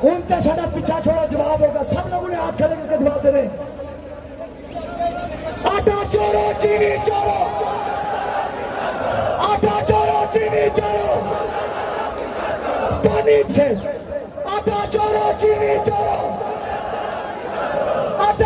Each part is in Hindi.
उनका सारा पीछा छोड़ो, जवाब होगा। सब लोगों ने हाथ खड़े करके जवाब दे रहे। आटा चोरो चीनी चोरो, आटा चोरो चीनी चोरो, पानी से आटा चोरो चीनी चोरो, आटा।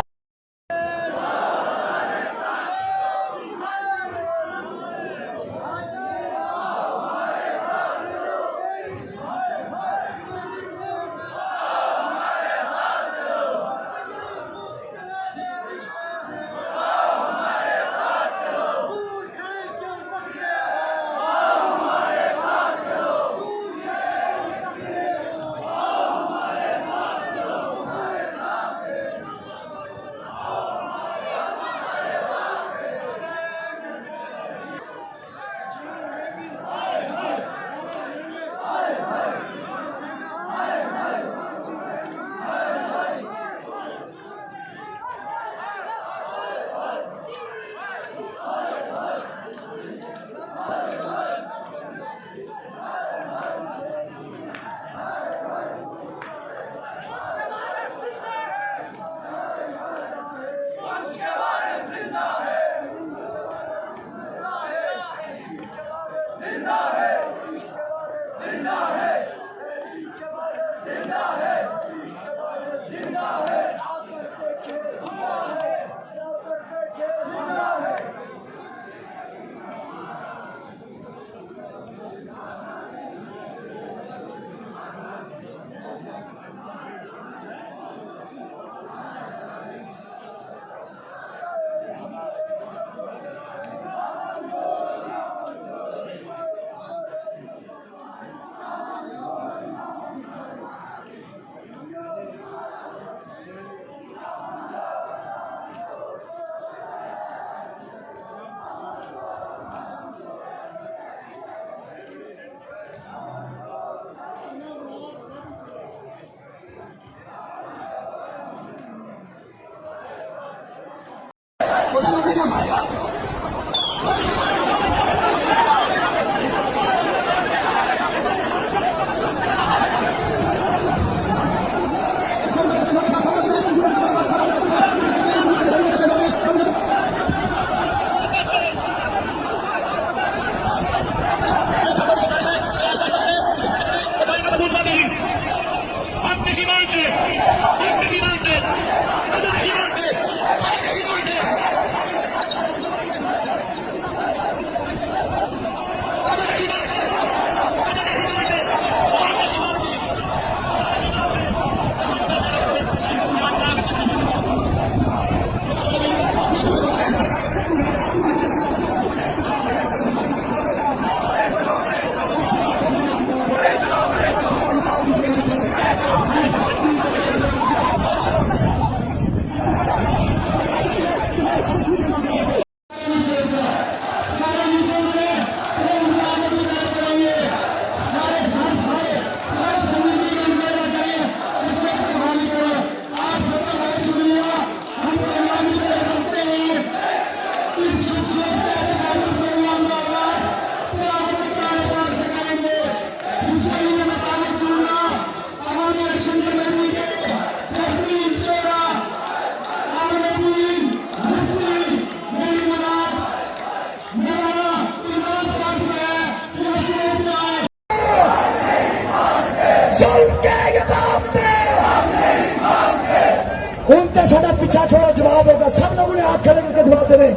उनका सारा पीछा छोड़ो, जवाब होगा। सब लोगों ने हाथ खड़े करके जवाब दे रहे।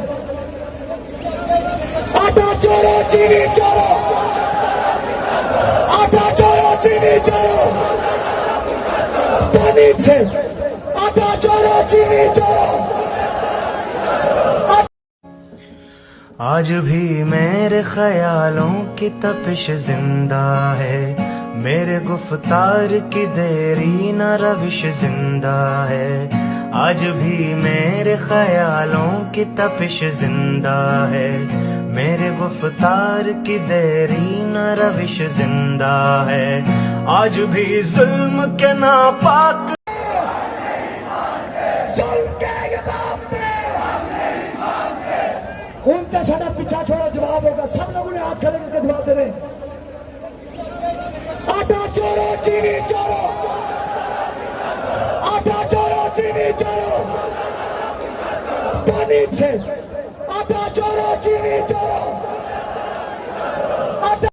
आटा चोरो चीनी चोरो, आटा चोरो चीनी चोरो, पानी से आटा चोरो चीनी चोरो। आज भी मेरे ख्यालों की तपिश जिंदा है, मेरे गुफ्तार की देरी न रविश जिंदा है। आज भी मेरे ख्यालों की तपिश जिंदा है, मेरे गुफ्तार की देरी न रविश जिंदा है। आज भी जुल्म के नापाक उनका सारा पीछा छोड़ो, जवाब होगा। सब लोगों ने हाथ खड़े करके जवाब दे रहे। से आटा चोरो चीनी चोरो आटा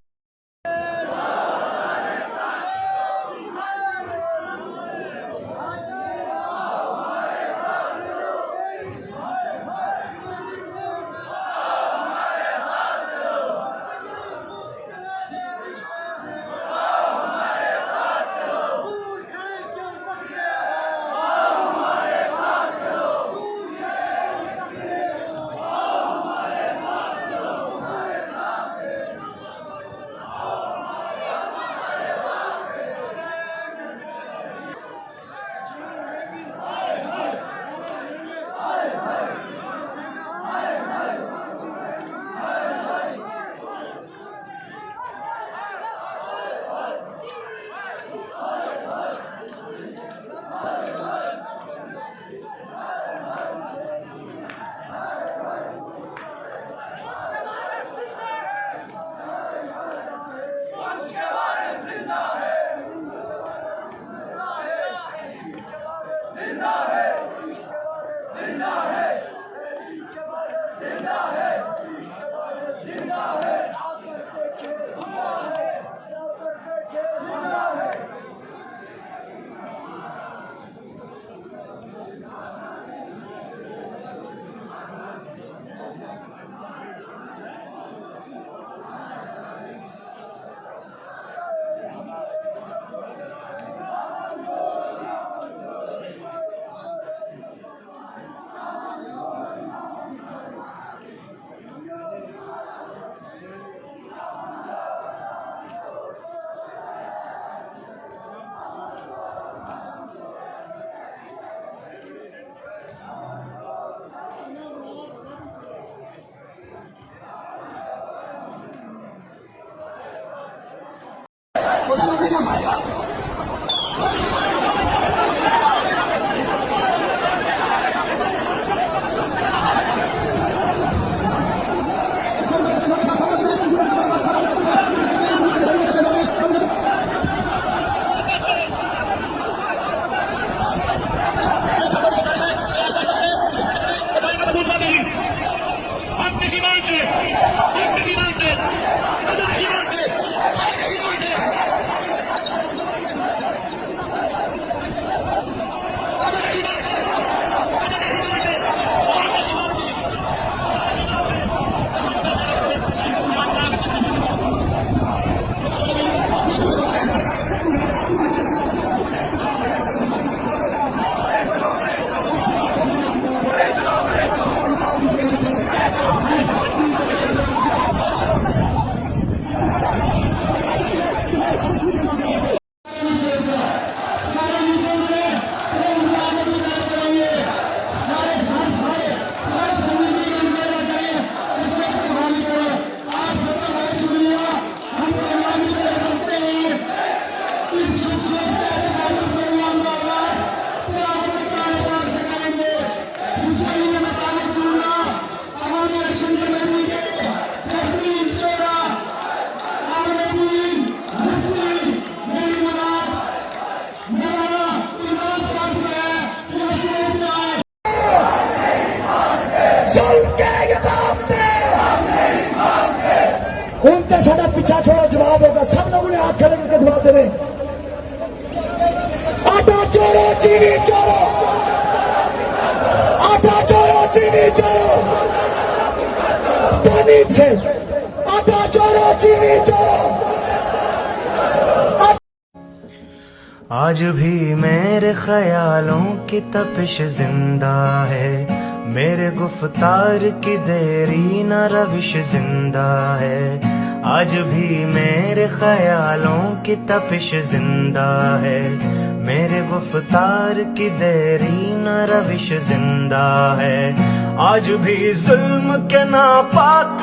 उनते साडा पीछा छोड़ो जवाब होगा। सब लोगों ने हाथ खड़े करके जवाब देवे। आटा चोरो चीनी चोरो आटा चोरो चीनी चोरो पानी से आटा चोरो चीनी चोरो। आज भी मेरे ख्यालों की तपिश जिंदा है, मेरे गुफ्तार की देरी न रविश जिंदा है। आज भी मेरे ख्यालों की तपिश जिंदा है, मेरे गुफ्तार की देरी न रविश जिंदा है। आज भी जुल्म के नापाक